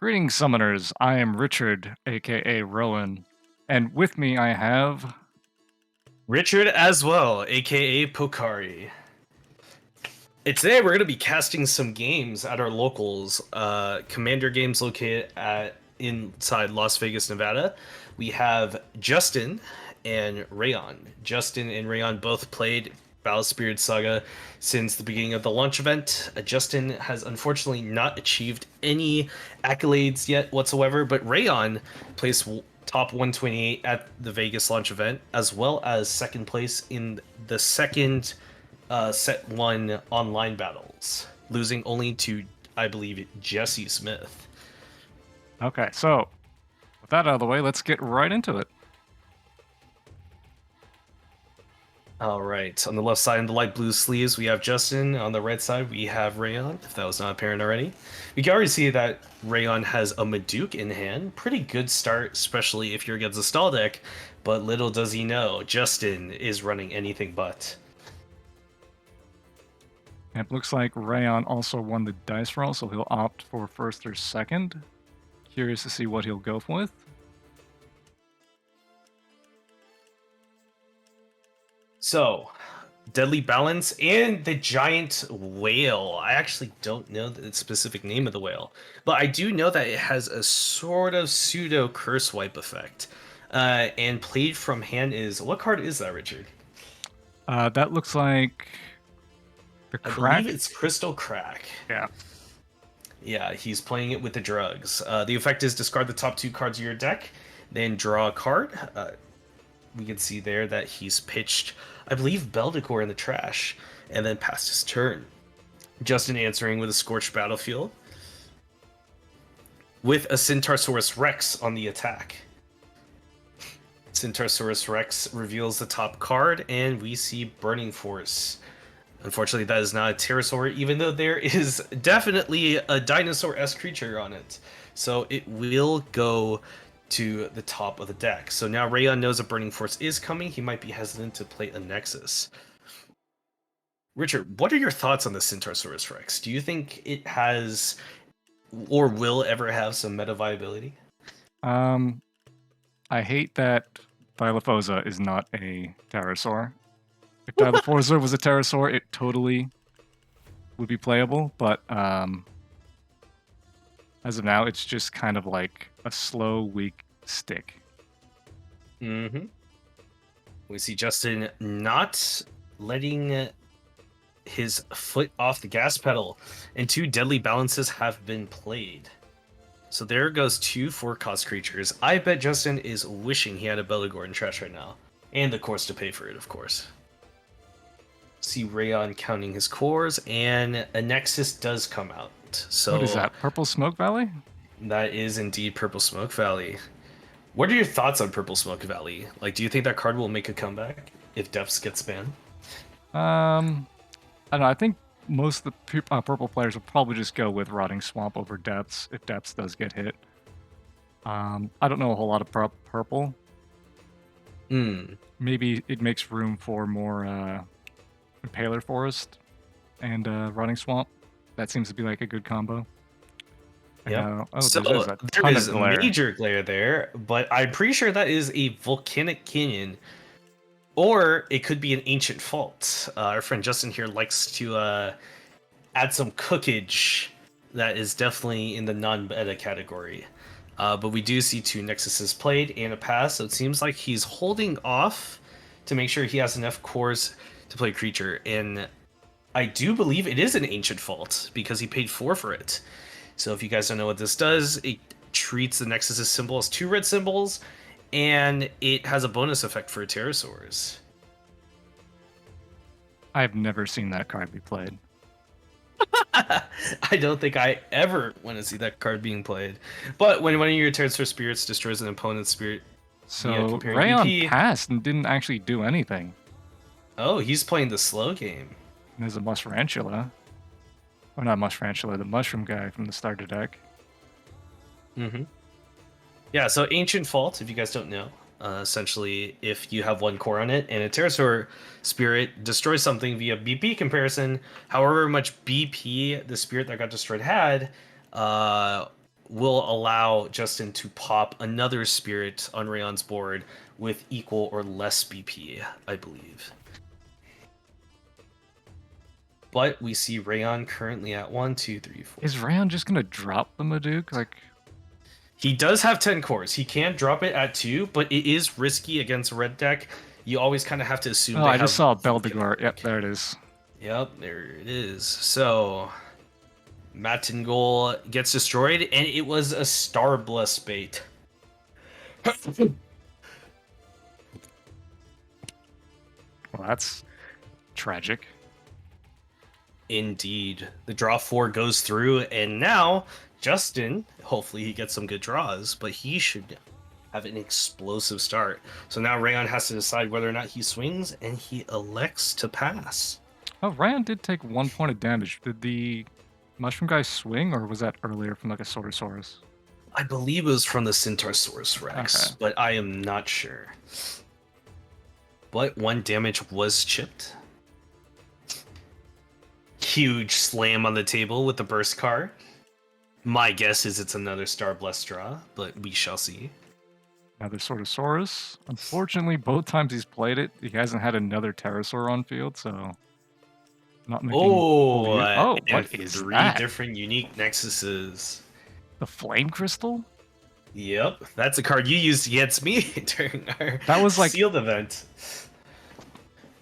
Greetings, summoners. I am Richard, aka Rowan, and with me I have. Richard as well, aka Pokari. And today we're going to be casting some games at our locals, Commander games located at inside Las Vegas, Nevada. We have Justin and Rayon. Justin and Rayon both played Battle Spirits Saga since the beginning of the launch event. Justin has unfortunately not achieved any accolades yet whatsoever, but Rayon placed top 128 at the Vegas launch event, as well as second place in the second set one online battles, losing only to, I believe, Jesse Smith. Okay, so with that out of the way, let's get right into it. All right, on the left side in the light blue sleeves, we have Justin. On the right side, we have Rayon, if that was not apparent already. We can already see that Rayon has a Maduke in hand. Pretty good start, especially if you're against a stall deck, but little does he know, Justin is running anything but. It looks like Rayon also won the dice roll, so he'll opt for first or second. Curious to see what he'll go with. So, Deadly Balance and the Giant Whale. I actually don't know the specific name of the whale, but I do know that it has a sort of pseudo curse wipe effect. And played from hand is... What card is that, Richard? That looks like the I Crack. believe it's Crystal Crack. Yeah. Yeah, he's playing it with the drugs. The effect is discard the top two cards of your deck, then draw a card. We can see there that he's pitched, I believe, Beldecor in the trash, and then passed his turn. Justin answering with a Scorched Battlefield, with a Centaursaurus Rex on the attack. Centaursaurus Rex reveals the top card, and we see Burning Force. Unfortunately, that is not a pterosaur, even though there is definitely a dinosaur-esque creature on it. So it will go to the top of the deck. So now Rayon knows a Burning Force is coming. He might be hesitant to play a Nexus. Richard, what are your thoughts on the Centaursaurus Rex? Do you think it has or will ever have some meta viability? I hate that Dilophosa is not a pterosaur. If Dilophosa was a pterosaur, it totally would be playable, but as of now, it's just kind of like a slow, weak stick. Mm-hmm. We see Justin not letting his foot off the gas pedal, and two Deadly Balances have been played. So there goes two 4-cost creatures. I bet Justin is wishing he had a Beldecor in trash right now, and the course to pay for it, of course. See Rayon counting his cores, and a Nexus does come out. So what is that? Purple Smoke Valley? That is indeed Purple Smoke Valley. What are your thoughts on Purple Smoke Valley? Like, do you think that card will make a comeback if Depths gets banned? I don't know. I think most of the purple players will probably just go with Rotting Swamp over Depths if Depths does get hit. I don't know a whole lot of purple. Maybe it makes room for more Impaler Forest and Rotting Swamp. That seems to be like a good combo. Yeah. So there is major glare there, but I'm pretty sure that is a Volcanic Canyon, or it could be an Ancient Fault. Our friend Justin here likes to add some cookage that is definitely in the non-meta category. But we do see two Nexuses played and a pass, so it seems like he's holding off to make sure he has enough cores to play creature. And I do believe it is an Ancient Fault because he paid 4 for it. So if you guys don't know what this does, it treats the Nexus symbol as 2 red symbols, and it has a bonus effect for pterosaurs. I've never seen that card be played. I don't think I ever want to see that card being played. But when one of your pterosaur spirits destroys an opponent's spirit, so Rayon passed and didn't actually do anything. Oh, he's playing the slow game. There's a Mushrantula. Or not Mushrantula, the mushroom guy from the starter deck. Mm-hmm. Yeah, so Ancient Fault, if you guys don't know, essentially, if you have 1 core on it and a pterosaur spirit destroys something via BP comparison, however much BP the spirit that got destroyed had, will allow Justin to pop another spirit on Rayon's board with equal or less BP, I believe. But we see Rayon currently at 1, 2, 3, 4. Is Rayon just gonna drop the Maduke? Like, He does have 10 cores. He can drop it at 2, but it is risky against a red deck. You always kind of have to assume oh, they I just have saw Beldegor. Yep, there it is. Yep, there it is. So, Matingol gets destroyed, and it was a Star Bless bait. Well, that's tragic. Indeed. The draw 4 goes through, and now Justin, hopefully he gets some good draws, but he should have an explosive start. So now Rayon has to decide whether or not he swings, and he elects to pass. Oh, Rayon did take 1 point of damage. Did the mushroom guy swing, or was that earlier from like a Sortosaurus? I believe it was from the Centaursaurus Rex, Okay. but I am not sure. But 1 damage was chipped. Huge slam on the table with the burst card. My guess is it's another Star Blessed draw, but we shall see. Another Sortosaurus. Unfortunately, both times he's played it, he hasn't had another Pterosaur on field, so not making. Oh, Oh, and what is 3 that? different unique nexuses. The Flame Crystal? Yep, that's a card you used against me during our That was like- sealed event.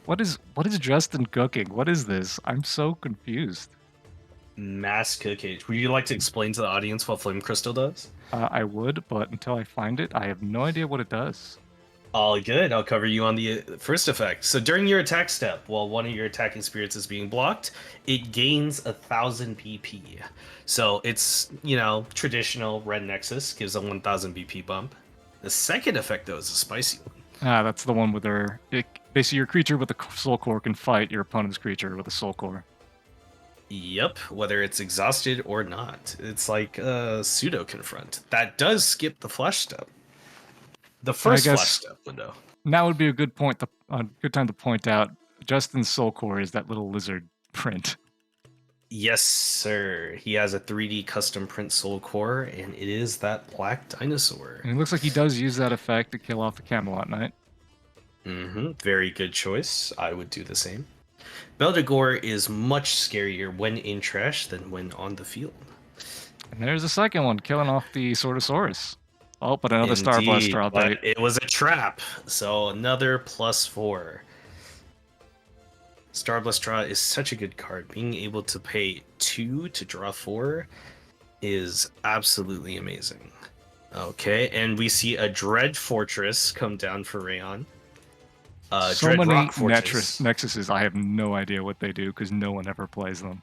What is Justin cooking? What is this? I'm so confused. Mass cookage. Would you like to explain to the audience what Flame Crystal does? I would, but until I find it, I have no idea what it does. All good. I'll cover you on the first effect. So during your attack step, while one of your attacking spirits is being blocked, it gains 1,000 BP. So it's, traditional red nexus, gives a 1,000 BP bump. The second effect, though, is a spicy one. Ah, that's the one with basically your creature with a soul core can fight your opponent's creature with a soul core. Yep, whether it's exhausted or not. It's like a pseudo confront. That does skip the flash step. The first guess- flash step window. Now would be a good good time to point out Justin's soul core is that little lizard print. Yes, sir. He has a 3D custom print soul core, and it is that black dinosaur. And it looks like he does use that effect to kill off the Camelot Knight. Very good choice. I would do the same. Beldegor is much scarier when in trash than when on the field. And there's the second one, killing off the Sortosaurus. Oh, but another Star Blaster Indeed, but update. it was a trap, so another +4. Star Blast Draw is such a good card. Being able to pay 2 to draw 4 is absolutely amazing. Okay, and we see a Dread Fortress come down for Rayon. So Dread many Rock Fortress. Nexuses, I have no idea what they do because no one ever plays them.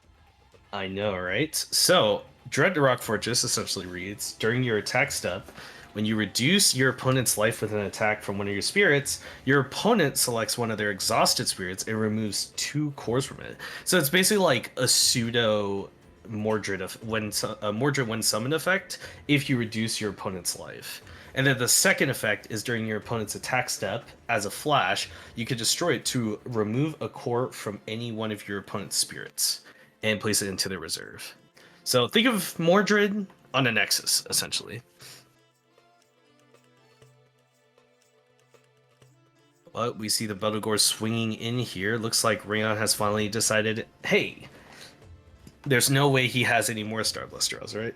I know, right? So, Dread Rock Fortress essentially reads, during your attack step, when you reduce your opponent's life with an attack from one of your spirits, your opponent selects one of their exhausted spirits and removes 2 cores from it. So it's basically like a pseudo Mordred when summoned effect if you reduce your opponent's life. And then the second effect is during your opponent's attack step, as a flash, you can destroy it to remove a core from any one of your opponent's spirits and place it into their reserve. So think of Mordred on a Nexus, essentially. But we see the Beldegor swinging in here. Looks like Rayon has finally decided, hey, there's no way he has any more Star Blasters, right?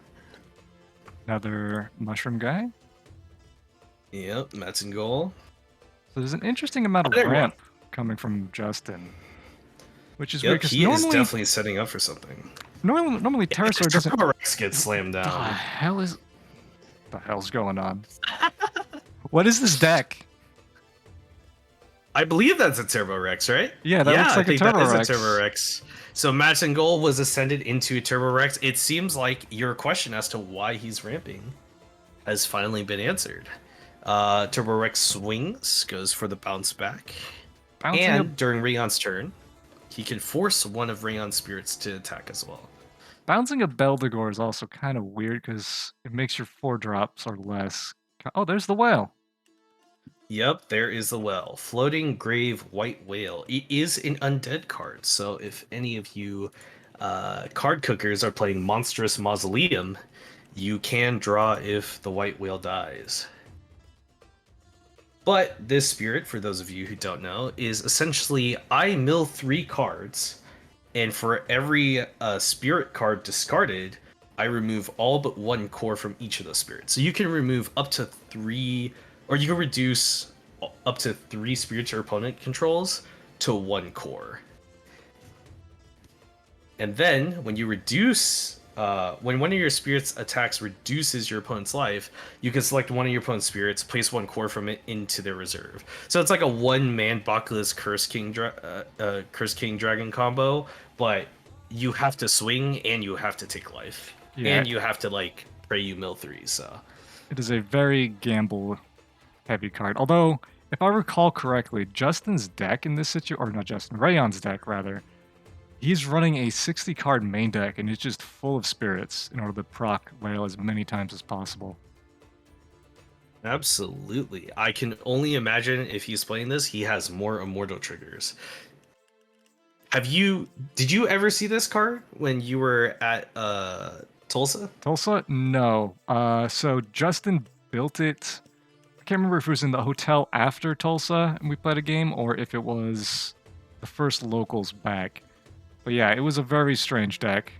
Another mushroom guy. Yep, Matt's in goal. So there's an interesting amount of There we go. ramp coming from Justin, which is Yep, weird because he is normally, definitely setting up for something. normally Pterosaur doesn't. Rex gets slammed The down. hell's going on? What is this deck? I believe that's a Turbo Rex, right? Yeah, that looks like I think a Turbo that Rex. is a Turbo Rex. So Matt's in goal was ascended into a Turbo Rex. It seems like your question as to why he's ramping has finally been answered. Turbo Rex swings, goes for the bounce back. Bouncing And during Rayon's turn, he can force one of Rayon's spirits to attack as well. Bouncing a Beldegor is also kind of weird because it makes your 4 drops or less. Oh, there's the whale. Yep, there is the well. Floating Grave White Whale. It is an undead card, so if any of you card cookers are playing Monstrous Mausoleum, You can draw if the white whale dies. But this spirit, for those of you who don't know, is essentially I mill 3 cards, and for every spirit card discarded, I remove all but 1 core from each of those spirits. So you can remove up to 3, or you can reduce up to 3 spirits your opponent controls to 1 core. And then when you reduce, when one of your spirits attacks reduces your opponent's life, you can select one of your opponent's spirits, place 1 core from it into their reserve. So it's like a 1-man Bakulas Curse King Dragon combo, but you have to swing and you have to take life, Yeah, and you have to like pray you mill 3. So it is a very gamble-heavy card. Although, if I recall correctly, Justin's deck in this situation, or not Justin, Rayon's deck rather, he's running a 60-card main deck, and it's just full of spirits in order to proc whale as many times as possible. absolutely, I can only imagine if he's playing this, he has more immortal triggers. Did you ever see this card when you were at Tulsa? Tulsa? No. So Justin built it. I can't remember if it was in the hotel after Tulsa and we played a game, or if it was the first locals back. But yeah, it was a very strange deck.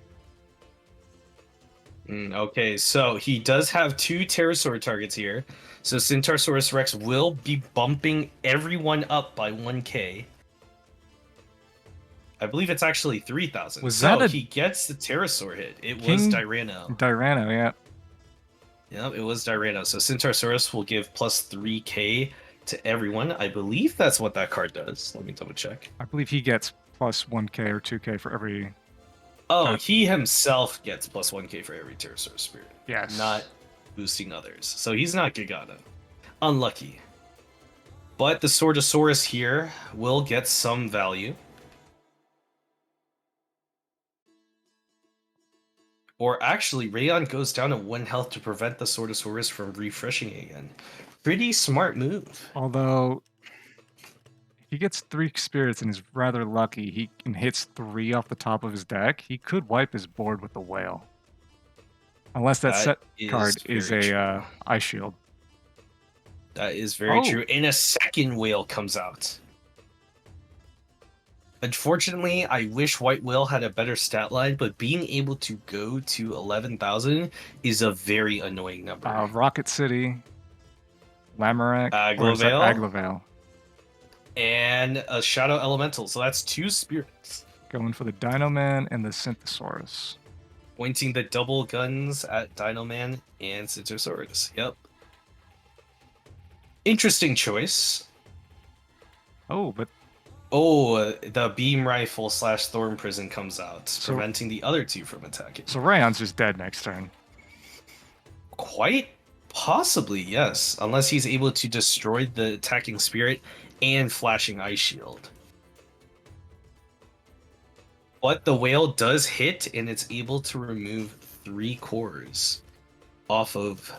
Okay, so he does have 2 Pterosaur targets here. So Centaursaurus Rex will be bumping everyone up by 1k. I believe it's actually 3,000. Was So that a he gets the Pterosaur hit. It was King Dyrano. Dyrano, yeah. Yep, it was Dyrano. So Centaursaurus will give plus 3k to everyone. I believe that's what that card does. Let me double check. I believe he gets plus 1k or 2k for every... Oh, he himself gets plus 1k for every Pterosaur spirit. Yes. Not boosting others. So he's not Gigana. Unlucky. But the Swordosaurus here will get some value. Or actually, Rayon goes down to 1 health to prevent the Swordosaurus from refreshing again. Pretty smart move. Although, if he gets 3 spirits and is rather lucky, he can hits 3 off the top of his deck, he could wipe his board with the whale. Unless that set card is a Ice Shield. That is very true. And a second whale comes out. Unfortunately, I wish White Whale had a better stat line, but being able to go to 11,000 is a very annoying number. Rocket City, Lamorak, Aglavale. And a Shadow Elemental, so that's 2 spirits. Going for the Dino Man and the Synthosaurus. Pointing the double guns at Dino Man and Synthosaurus. Yep. Interesting choice. Oh, but... Oh, the Beam Rifle / Thorn Prison comes out, preventing the other 2 from attacking. So Rayon's just dead next turn. Quite possibly, yes. Unless he's able to destroy the attacking spirit and flashing Ice Shield. But the whale does hit, and it's able to remove 3 cores off of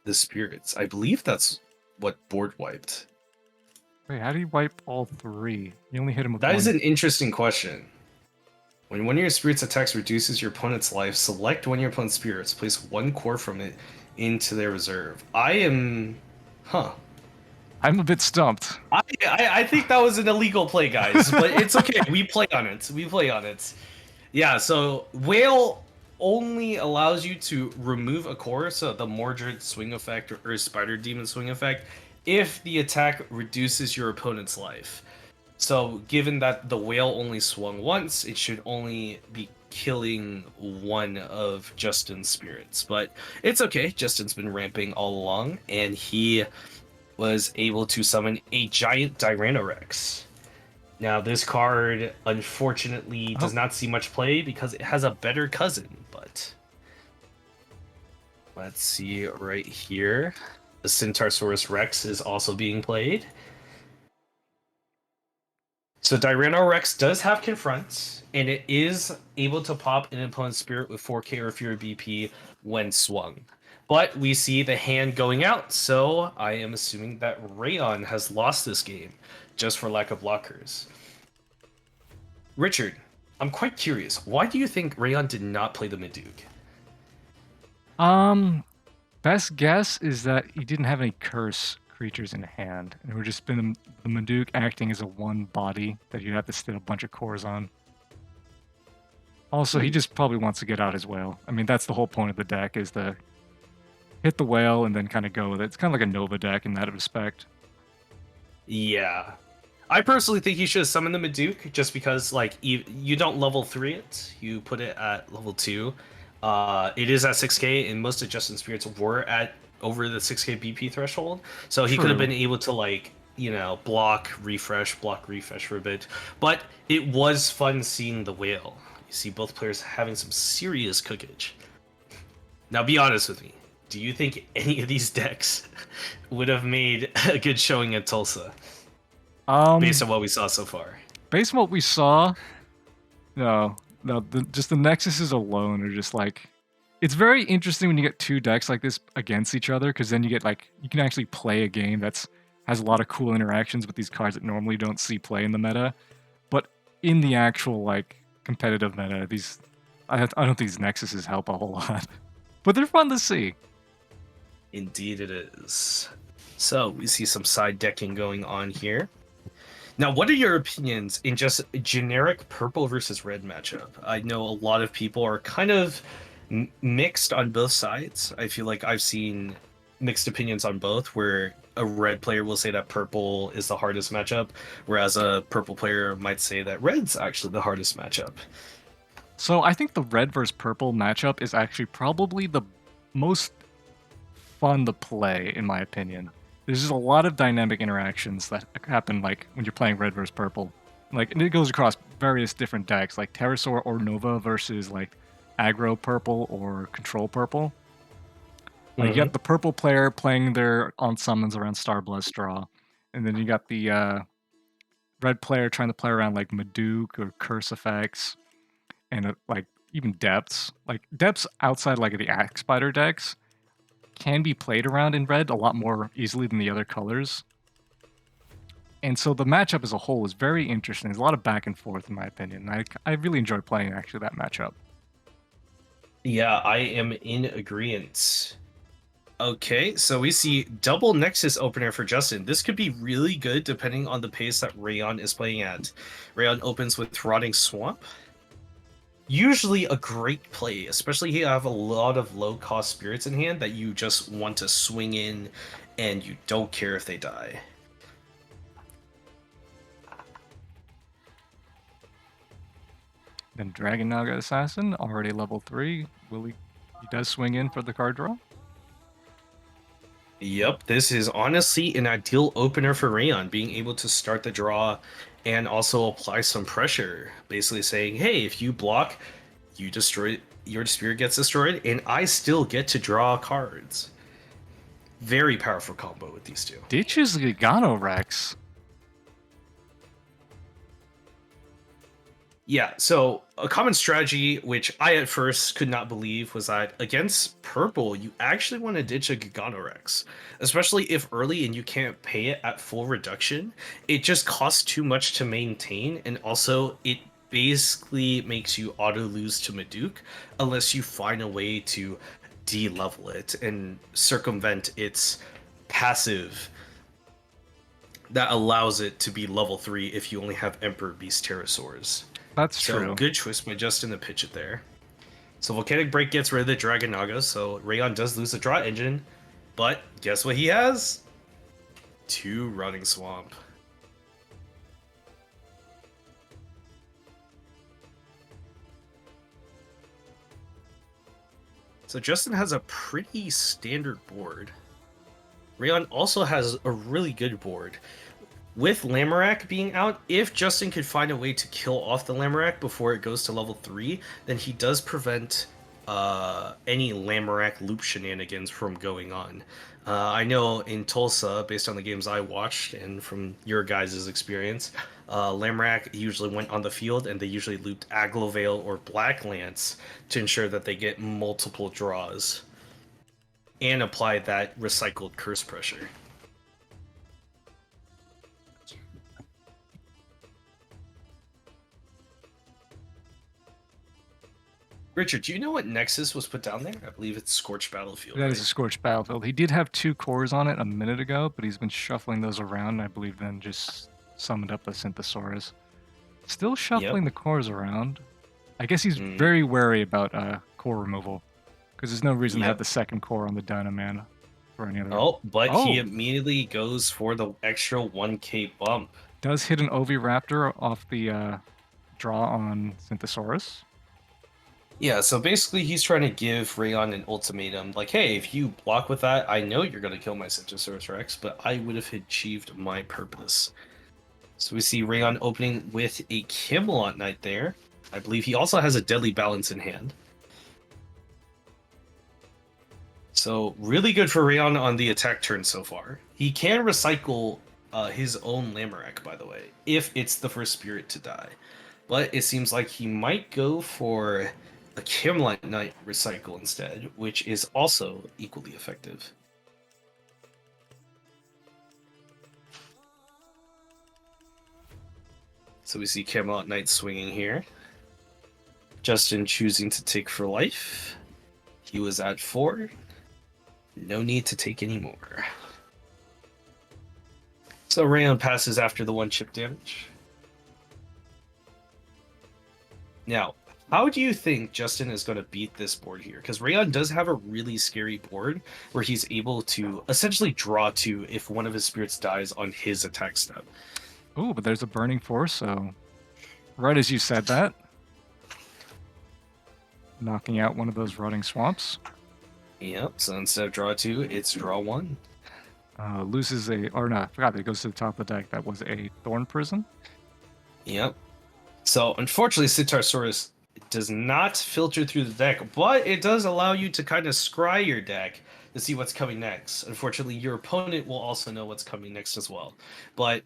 the spirits. I believe that's what board wiped. Wait, how do you wipe all 3? You only hit him with That 1. is an interesting question. When one of your spirits attacks reduces your opponent's life, select one of your opponent's spirits, place 1 core from it into their reserve. I'm a bit stumped. I think that was an illegal play, guys, but it's okay. We play on it. Yeah, so Whale only allows you to remove a core, so the Mordred swing effect or Spider Demon swing effect, if the attack reduces your opponent's life. So given that the whale only swung once, it should only be killing 1 of Justin's spirits. But it's okay. Justin's been ramping all along, and he was able to summon a giant Dyranorex. Now, this card, unfortunately, does not see much play because it has a better cousin, but... Let's see right here. The Centaursaurus Rex is also being played. So Dyranorex does have Confront, and it is able to pop an opponent's spirit with 4k or fewer BP when swung. But we see the hand going out, so I am assuming that Rayon has lost this game, just for lack of blockers. Richard, I'm quite curious. Why do you think Rayon did not play the Maduke? Um, Best guess is that he didn't have any curse creatures in hand, and it would just been the Maduke acting as a one body that you'd have to stick a bunch of cores on. Also, he just probably wants to get out his whale. I mean, that's the whole point of the deck, is to hit the whale and then kind of go with it. It's kind of like a Nova deck in that respect. Yeah. I personally think you should have summoned the Maduke just because, like, you don't level 3 it, you put it at level 2. It is at 6k, and most of Justin Spirits were at over the 6k BP threshold, so he could have True. been able to, like, block, refresh for a bit. But it was fun seeing the whale. You see both players having some serious cookage. Now, be honest with me. Do you think any of these decks would have made a good showing at Tulsa? Based Um, on what we saw so far. Based on what we saw, no, just the Nexuses alone are just like, it's very interesting when you get two decks like this against each other, because then you get like, you can actually play a game that's has a lot of cool interactions with these cards that normally don't see play in the meta. But in the actual like competitive meta, I don't think these Nexuses help a whole lot, but they're fun to see. Indeed it is. So we see some side decking going on here. Now, what are your opinions in just a generic purple versus red matchup? I know a lot of people are kind of mixed on both sides. I feel like I've seen mixed opinions on both, where a red player will say that purple is the hardest matchup, whereas a purple player might say that red's actually the hardest matchup. So I think the red versus purple matchup is actually probably the most fun to play, in my opinion. There's just a lot of dynamic interactions that happen, like when you're playing red versus purple. Like, and it goes across various different decks, like Pterosaur or Nova versus like aggro purple or control purple. Like, you got the purple player playing their on summons around Starblast Draw, and then you got the red player trying to play around like Maduke or Curse effects, and like even depths. Like depths outside like the Axe Spider decks can be played around in red a lot more easily than the other colors. And so the matchup as a whole is very interesting. There's a lot of back and forth, in my opinion. I really enjoy playing actually that matchup. Yeah, I am in agreement. Okay, so we see double Nexus opener for Justin. This could be really good depending on the pace that Rayon is playing at. Rayon opens with Rotting Swamp. Usually a great play, especially if you have a lot of low-cost spirits in hand that you just want to swing in and you don't care if they die. Then Dragon Naga Assassin, already level 3. He does swing in for the card draw. Yep, this is honestly an ideal opener for Rayon, being able to start the draw and also apply some pressure. Basically saying, hey, if you block, you destroy, your spirit gets destroyed, and I still get to draw cards. Very powerful combo with these two. Ditches Giganorex. Yeah, so a common strategy, which I at first could not believe, was that against purple, you actually want to ditch a Giganorex. Especially if early and you can't pay it at full reduction. It just costs too much to maintain, and also it basically makes you auto-lose to Maduke unless you find a way to de-level it and circumvent its passive that allows it to be level 3 if you only have Emperor Beast Pterosaurs. That's So true. good choice by Justin to pitch it there. So Volcanic Break gets rid of the Dragon Naga, so Rayon does lose the draw engine, but guess what he has? 2 Rotting Swamp. So Justin has a pretty standard board. Rayon also has a really good board. With Lamorak being out, if Justin could find a way to kill off the Lamorak before it goes to level 3, then he does prevent any Lamorak loop shenanigans from going on. I know in Tulsa, based on the games I watched and from your guys' experience, Lamorak usually went on the field and they usually looped Aglovale or Black Lance to ensure that they get multiple draws and apply that recycled curse pressure. Richard, do you know what Nexus was put down there? I believe it's Scorched Battlefield, That is right? a Scorched Battlefield. He did have 2 cores on it a minute ago, but he's been shuffling those around, and I believe then just summoned up the Synthosaurus. Still Yep. shuffling the cores around. I guess he's Mm, very wary about core removal, because there's no reason to have yep. the second core on the Dino Man for any other. Oh, but he Oh, immediately goes for the extra 1k bump. does hit an Oviraptor off the draw on Synthosaurus. Yeah, so basically he's trying to give Rayon an ultimatum, like, hey, if you block with that, I know you're gonna kill my Citrosaurus Rex, but I would have achieved my purpose. So we see Rayon opening with a Camelot Knight there. I believe he also has a Deadly Balance in hand. So really good for Rayon on the attack turn so far. He can recycle his own Lamorak, by the way, if it's the first spirit to die. But it seems like he might go for a Camelot Knight recycle instead, which is also equally effective. So we see Camelot Knight swinging here. Justin choosing to take for life. He was at 4. No need to take any more. So Rayon passes after the 1 chip damage. Now, how do you think Justin is going to beat this board here? Because Rayon does have a really scary board where he's able to essentially draw 2 if one of his spirits dies on his attack step. Ooh, but there's a Burning Force, so right as you said that, knocking out one of those rotting swamps. Yep, so instead of draw 2, it's draw 1. Loses a, or no, I forgot that it goes to the top of the deck. That was a Thorn Prison. Yep. So unfortunately, Centaursaurus does not filter through the deck, but it does allow you to kind of scry your deck to see what's coming next. Unfortunately, your opponent will also know what's coming next as well. But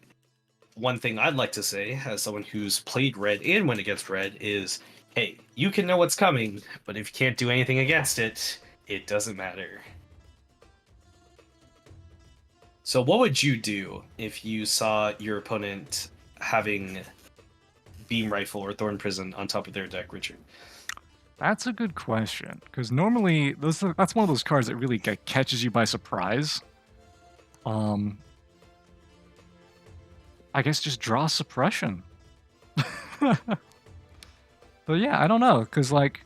one thing I'd like to say, as someone who's played red and went against red, is hey, you can know what's coming, but if you can't do anything against it, it doesn't matter. So what would you do if you saw your opponent having Beam Rifle or Thorn Prison on top of their deck, Richard? That's a good question, because normally that's one of those cards that really catches you by surprise. I guess just draw Suppression. But yeah, I don't know, because like,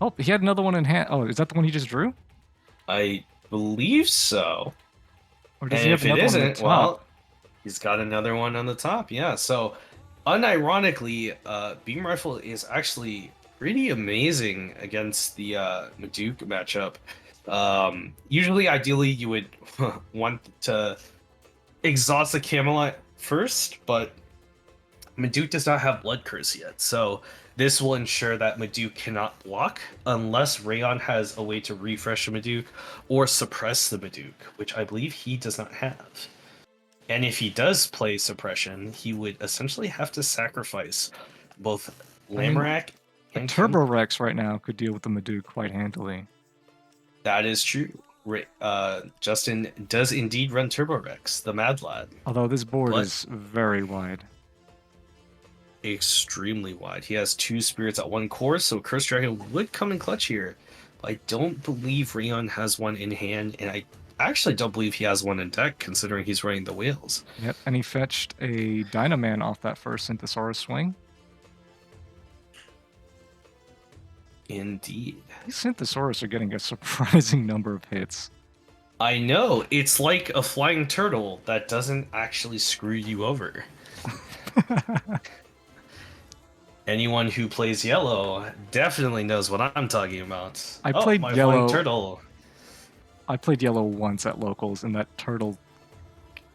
oh, he had another one in hand. Oh, is that the one he just drew? I believe so. Or does And he have if it another one on the isn't, top? well, he's got another one on the top. Yeah. So, unironically, Beam Rifle is actually pretty amazing against the Maduke matchup. Usually, ideally, you would want to exhaust the Camelot first, but Maduke does not have Blood Curse yet. So, this will ensure that Maduke cannot block unless Rayon has a way to refresh a Maduke or suppress the Maduke, which I believe he does not have. And if he does play suppression, he would essentially have to sacrifice both I mean, Lamorak a and Turbo Camelot. Rex right now could deal with the Maduke quite handily. That is true. Justin does indeed run Turbo Rex, the Mad Lad, Although this board but is very wide. extremely wide. He has 2 spirits at 1 core, so Curse Dragon would come in clutch here. I don't believe Rayon has one in hand, and I actually don't believe he has one in deck, considering he's running the whales. Yep, and he fetched a Dynaman off that first Synthosaurus swing. Indeed. These Synthosaurus are getting a surprising number of hits. I know, it's like a flying turtle that doesn't actually screw you over. Anyone who plays yellow definitely knows what I'm talking about. I Oh, played my yellow. flying turtle. I played yellow once at locals, and that turtle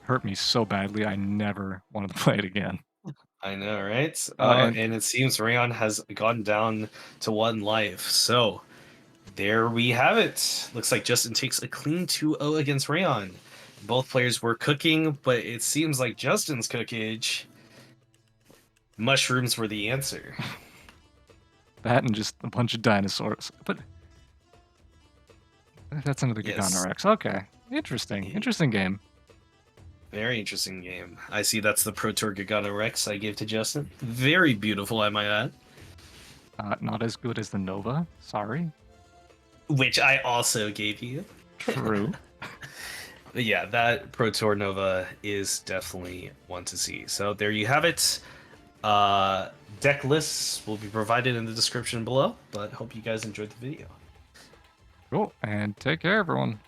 hurt me so badly I never wanted to play it again. I know, right? And And it seems Rayon has gone down to 1 life. So there we have it. Looks like Justin takes a clean 2-0 against Rayon. Both players were cooking, but it seems like Justin's cookage. Mushrooms were the answer. that and just a bunch of dinosaurs. But that's another Yes. Gigana Rex. Okay. Interesting. Interesting game. Very interesting game. I see that's the Pro Tour Gigana Rex I gave to Justin. Very beautiful, I might add. Not as good as the Nova. Sorry. Which I also gave you. True. But yeah, that Pro Tour Nova is definitely one to see. So there you have it. Deck lists will be provided in the description below, but hope you guys enjoyed the video. Cool. And take care, everyone.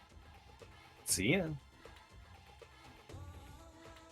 See ya.